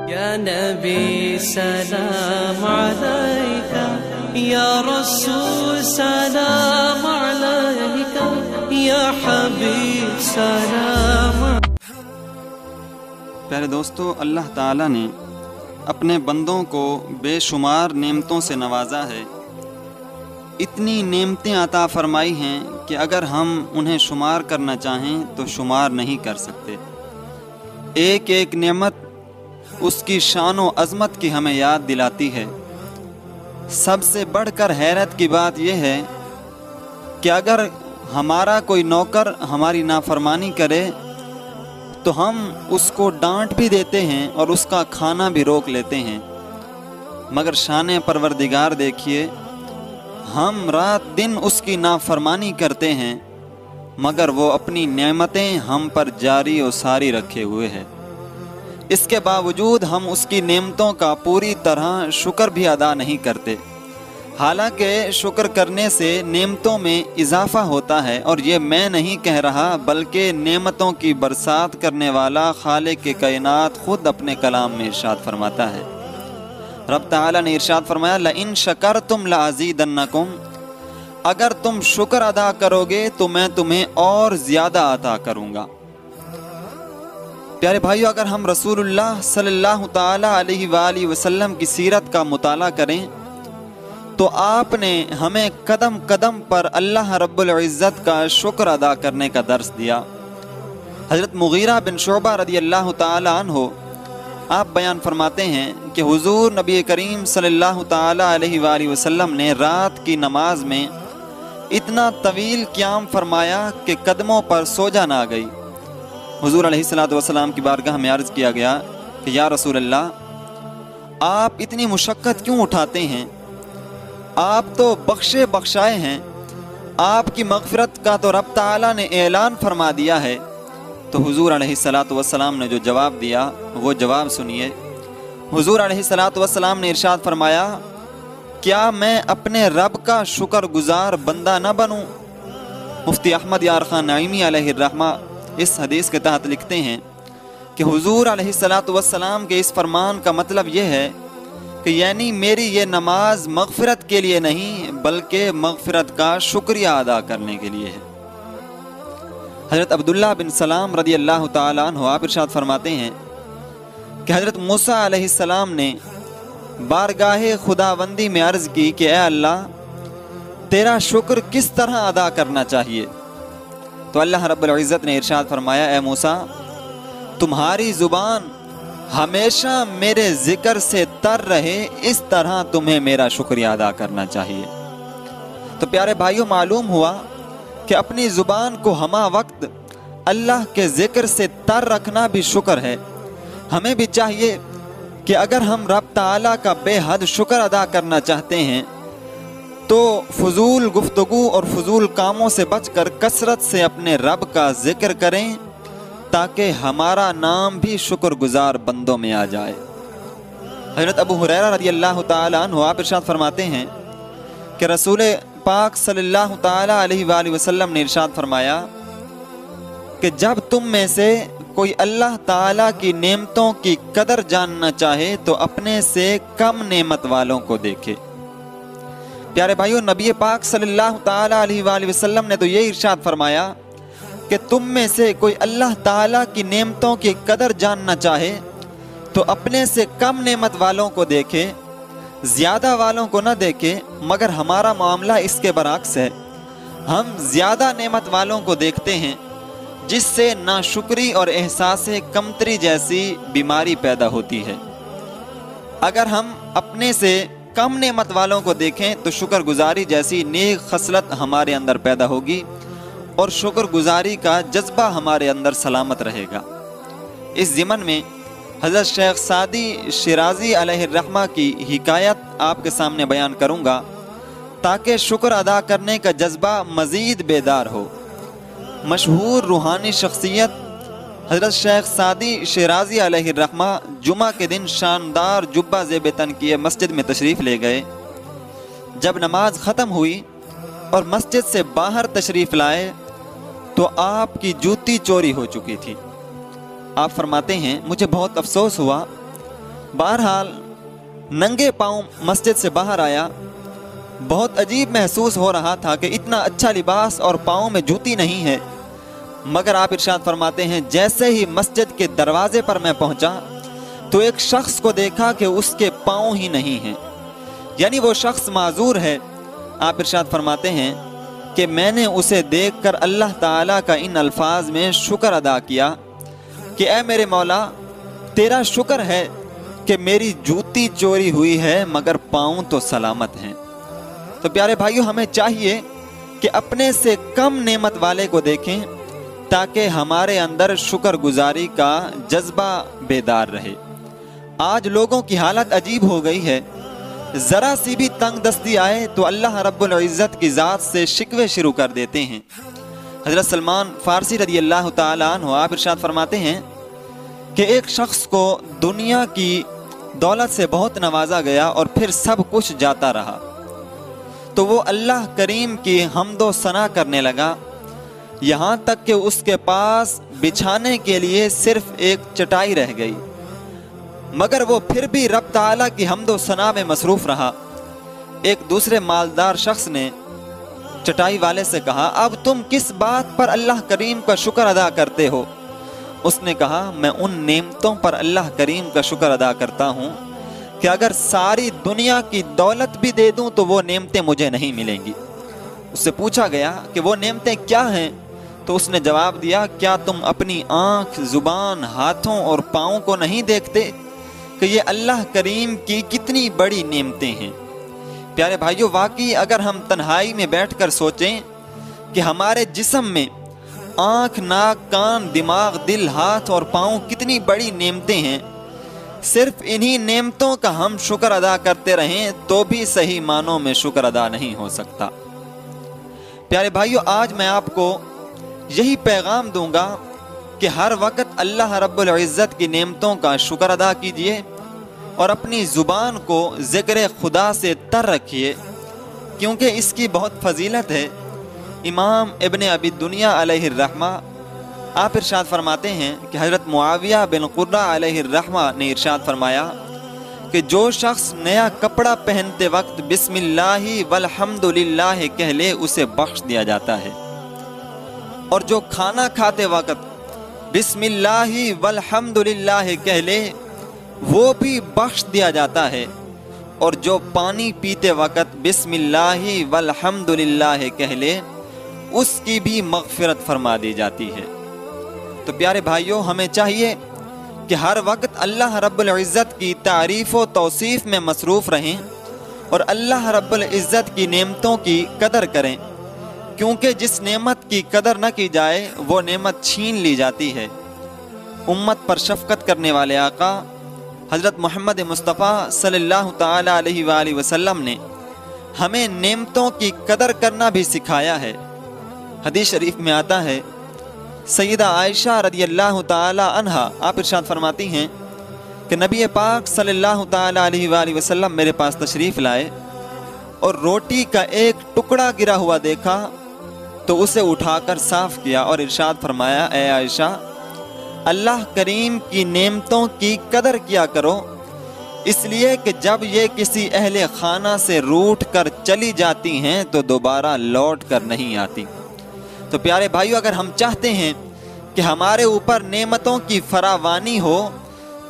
یا نبی سلام علیکہ، یا رسول سلام علیکہ، یا حبیب سلام علیکہ۔ پیارے دوستو، اللہ تعالیٰ نے اپنے بندوں کو بے شمار نعمتوں سے نوازا ہے۔ اتنی نعمتیں عطا فرمائی ہیں کہ اگر ہم انہیں شمار کرنا چاہیں تو شمار نہیں کر سکتے۔ ایک ایک نعمت اس کی شان و عظمت کی ہمیں یاد دلاتی ہے۔ سب سے بڑھ کر حیرت کی بات یہ ہے کہ اگر ہمارا کوئی نوکر ہماری نافرمانی کرے تو ہم اس کو ڈانٹ بھی دیتے ہیں اور اس کا کھانا بھی روک لیتے ہیں، مگر شان پروردگار دیکھیے، ہم رات دن اس کی نافرمانی کرتے ہیں مگر وہ اپنی نعمتیں ہم پر جاری و ساری رکھے ہوئے ہے۔ اس کے باوجود ہم اس کی نعمتوں کا پوری طرح شکر بھی ادا نہیں کرتے، حالانکہ شکر کرنے سے نعمتوں میں اضافہ ہوتا ہے، اور یہ میں نہیں کہہ رہا بلکہ نعمتوں کی برسات کرنے والا خالق کائنات خود اپنے کلام میں ارشاد فرماتا ہے۔ رب تعالیٰ نے ارشاد فرمایا، لَإِن شَكَرْتُمْ لَأَزِيدَنَّكُمْ، اگر تم شکر ادا کرو گے تو میں تمہیں اور زیادہ عطا کروں گا۔ پیارے بھائیو، اگر ہم رسول اللہ صلی اللہ تعالیٰ علیہ وآلہ وسلم کی سیرت کا مطالعہ کریں تو آپ نے ہمیں قدم قدم پر اللہ رب العزت کا شکر ادا کرنے کا درس دیا۔ حضرت مغیرہ بن شعبہ رضی اللہ تعالیٰ عنہ آپ بیان فرماتے ہیں کہ حضور نبی کریم صلی اللہ تعالیٰ علیہ وآلہ وسلم نے رات کی نماز میں اتنا طویل قیام فرمایا کہ قدموں پر سوجن نہ گئی۔ حضور علیہ السلام کی بارگاہ میں عرض کیا گیا کہ یا رسول اللہ، آپ اتنی مشقت کیوں اٹھاتے ہیں؟ آپ تو بخشے بخشائے ہیں، آپ کی مغفرت کا تو رب تعالیٰ نے اعلان فرما دیا ہے۔ تو حضور علیہ السلام نے جو جواب دیا وہ جواب سنیے۔ حضور علیہ السلام نے ارشاد فرمایا، کیا میں اپنے رب کا شکر گزار بندہ نہ بنوں؟ مفتی احمد یار خان نعیمی علیہ الرحمہ اس حدیث کے تحت لکھتے ہیں کہ حضور علیہ السلام کے اس فرمان کا مطلب یہ ہے کہ یعنی میری یہ نماز مغفرت کے لیے نہیں بلکہ مغفرت کا شکریہ ادا کرنے کے لیے ہے۔ حضرت عبداللہ بن سلام رضی اللہ تعالیٰ عنہ آپ ارشاد فرماتے ہیں کہ حضرت موسیٰ علیہ السلام نے بارگاہ خداوندی میں عرض کی کہ اے اللہ، تیرا شکر کس طرح ادا کرنا چاہیے؟ تو اللہ رب العزت نے ارشاد فرمایا، اے موسیٰ، تمہاری زبان ہمیشہ میرے ذکر سے تر رہے، اس طرح تمہیں میرا شکریہ ادا کرنا چاہیے۔ تو پیارے بھائیوں، معلوم ہوا کہ اپنی زبان کو ہمہ وقت اللہ کے ذکر سے تر رکھنا بھی شکر ہے۔ ہمیں بھی چاہیے کہ اگر ہم رب تعالیٰ کا بے حد شکر ادا کرنا چاہتے ہیں تو فضول گفتگو اور فضول کاموں سے بچ کر کثرت سے اپنے رب کا ذکر کریں تاکہ ہمارا نام بھی شکر گزار بندوں میں آ جائے۔ حضرت ابو ہریرہ رضی اللہ تعالیٰ عنہ آپ ارشاد فرماتے ہیں کہ رسول پاک صلی اللہ تعالیٰ علیہ وآلہ وسلم نے ارشاد فرمایا کہ جب تم میں سے کوئی اللہ تعالیٰ کی نعمتوں کی قدر جاننا چاہے تو اپنے سے کم نعمت والوں کو دیکھے۔ پیارے بھائیو، نبی پاک صلی اللہ تعالیٰ علیہ وآلہ وسلم نے تو یہ ارشاد فرمایا کہ تم میں سے کوئی اللہ تعالیٰ کی نعمتوں کی قدر جاننا چاہے تو اپنے سے کم نعمت والوں کو دیکھے، زیادہ والوں کو نہ دیکھے۔ مگر ہمارا معاملہ اس کے برعکس ہے، ہم زیادہ نعمت والوں کو دیکھتے ہیں جس سے ناشکری اور احساس کمتری جیسی بیماری پیدا ہوتی ہے۔ اگر ہم اپنے سے کم نعمت والوں کو دیکھیں تو شکر گزاری جیسی نیک خصلت ہمارے اندر پیدا ہوگی اور شکر گزاری کا جذبہ ہمارے اندر سلامت رہے گا۔ اس ضمن میں حضرت شیخ سعدی شیرازی علیہ الرحمہ کی حکایت آپ کے سامنے بیان کروں گا تاکہ شکر ادا کرنے کا جذبہ مزید بیدار ہو۔ مشہور روحانی شخصیت حضرت شیخ سعدی شیرازی علیہ الرحمہ جمعہ کے دن شاندار جبہ زیب تن کیے مسجد میں تشریف لے گئے۔ جب نماز ختم ہوئی اور مسجد سے باہر تشریف لائے تو آپ کی جوتی چوری ہو چکی تھی۔ آپ فرماتے ہیں مجھے بہت افسوس ہوا बहरहाल नंगे पाँव मस्जिद से बाहर आया। बहुत अजीब महसूस हो रहा था कि इतना अच्छा लिबास और पाँव में जूती नहीं है। मगर आप इरशाद फरमाते हैं, जैसे ही मस्जिद के दरवाजे पर मैं पहुंचा तो एक शख्स को देखा कि उसके पाँव ही नहीं हैं, यानी वो शख्स माजूर है। आप इरशाद फरमाते हैं कि मैंने उसे देखकर अल्लाह ताला का इन अल्फाज में शुक्र अदा किया कि ऐ मेरे मौला, तेरा शुक्र है कि मेरी जूती चोरी हुई है मगर पाँव तो सलामत हैं। तो प्यारे भाइयों, हमें चाहिए कि अपने से कम नेमत वाले को देखें ताकि हमारे अंदर शुक्रगुजारी का जज्बा बेदार रहे। आज लोगों की हालत अजीब हो गई है, ज़रा सी भी तंग दस्ती आए तो अल्लाह रब्बुल इज़्ज़त की ज़ात से शिकवे शुरू कर देते हैं। हज़रत सलमान फ़ारसी रज़ी अल्लाह ताला अन्हु आप इरशाद फरमाते हैं कि एक शख्स को दुनिया की दौलत से बहुत नवाजा गया और फिर सब कुछ जाता रहा, तो वो अल्लाह करीम की हम्दो सना करने लगा, यहाँ तक कि उसके पास बिछाने के लिए सिर्फ एक चटाई रह गई, मगर वो फिर भी रब ताला की हम्दो सना में मसरूफ रहा। एक दूसरे मालदार शख्स ने चटाई वाले से कहा, अब तुम किस बात पर अल्लाह करीम का शुक्र अदा करते हो? उसने कहा, मैं उन नेमतों पर अल्लाह करीम का शुक्र अदा करता हूँ कि अगर सारी दुनिया की दौलत भी दे दूं तो वो नेमतें मुझे नहीं मिलेंगी। उससे पूछा गया कि वो नेमतें क्या हैं, तो उसने जवाब दिया, क्या तुम अपनी आँख, जुबान, हाथों और पाँव को नहीं देखते कि ये अल्लाह करीम की कितनी बड़ी नेमतें हैं? प्यारे भाइयों, वाकई अगर हम तन्हाई में बैठकर सोचें कि हमारे जिस्म में आँख, नाक, कान, दिमाग, दिल, हाथ और पाँव कितनी बड़ी नेमतें हैं, सिर्फ इन्हीं नेमतों का हम शुक्र अदा करते रहें तो भी सही मानों में शुक्र अदा नहीं हो सकता। प्यारे भाइयों, आज मैं आपको यही पैगाम दूंगा कि हर वक्त अल्लाह रब्बुल इज़्ज़त की नेमतों का शुक्र अदा कीजिए और अपनी ज़ुबान को ज़िक्र खुदा से तर रखिए, क्योंकि इसकी बहुत फजीलत है। इमाम इब्न अबी दुनिया अलैहि रहमा आप इरशाद फरमाते हैं कि हज़रत मुआविया बिन कुर्रा अलैहि रहमा ने इरशाद फरमाया कि जो शख्स नया कपड़ा पहनते वक्त बिस्मिल्लाहि वल्हम्दुलिल्लाह कह ले उसे बख्श दिया जाता है, और जो खाना खाते वक्त बिस्मिल्लाहि वल्हम्दुलिल्लाह कह ले वो भी बख्श दिया जाता है, और जो पानी पीते वक्त बिस्मिल्लाहि वल्हम्दुलिल्लाह कह ले उसकी भी मग़फ़िरत फरमा दी जाती है। तो प्यारे भाइयों, हमें चाहिए कि हर वक्त अल्लाह रब्बुल इज़्ज़त की तारीफ़ व तौसीफ़ में मसरूफ़ रहें और अल्लाह रब्बुल इज़्ज़त की नेमतों की कदर करें, क्योंकि जिस नेमत की कदर न की जाए वो नेमत छीन ली जाती है। उम्मत पर शफ़क़त करने वाले आका हज़रत मोहम्मद मुस्तफ़ा सल्लल्लाहु ताला अलैहि वसल्लम ने हमें नेमतों की कदर करना भी सिखाया है। हदीस शरीफ में आता है, सैयदा आयशा रदियल्लाहु ताला अन्हा आप इरशाद फरमाती हैं कि नबी पाक सल्लल्लाहु ताला अलैहि वसल्लम मेरे पास तशरीफ़ लाए और रोटी का एक टुकड़ा गिरा हुआ देखा तो उसे उठाकर साफ़ किया और इरशाद फरमाया, ए आयशा, अल्लाह करीम की नेमतों की कदर किया करो, इसलिए कि जब ये किसी अहले खाना से रूठ कर चली जाती हैं तो दोबारा लौट कर नहीं आती। तो प्यारे भाइयों, अगर हम चाहते हैं कि हमारे ऊपर नेमतों की फरावानी हो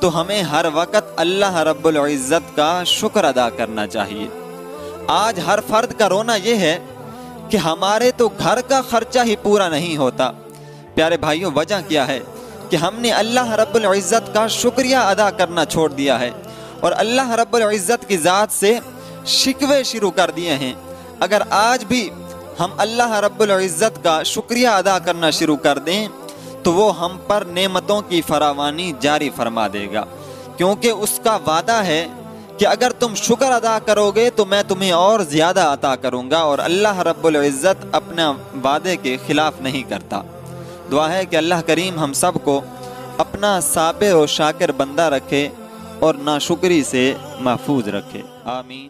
तो हमें हर वक्त अल्लाह रब्बुल इज़्ज़त का शुक्र अदा करना चाहिए। आज हर फर्द का रोना ये है कि हमारे तो घर का खर्चा ही पूरा नहीं होता। प्यारे भाइयों, वजह क्या है कि हमने अल्लाह रब्बुल इज़्ज़त का शुक्रिया अदा करना छोड़ दिया है और अल्लाह रब्बुल इज़्ज़त की ज़ात से शिकवे शुरू कर दिए हैं। अगर आज भी हम अल्लाह रब्बुल इज़्ज़त का शुक्रिया अदा करना शुरू कर दें तो वो हम पर नेमतों की फरावानी जारी फरमा देगा, क्योंकि उसका वादा है कि अगर तुम शुक्र अदा करोगे तो मैं तुम्हें और ज़्यादा अता करूँगा, और अल्लाह रब्बुल इज़्ज़त अपना वादे के ख़िलाफ़ नहीं करता। दुआ है कि अल्लाह करीम हम सब को अपना साबिर और शाकिर बंदा रखे और नाशुक्री से महफूज रखे। आमीन।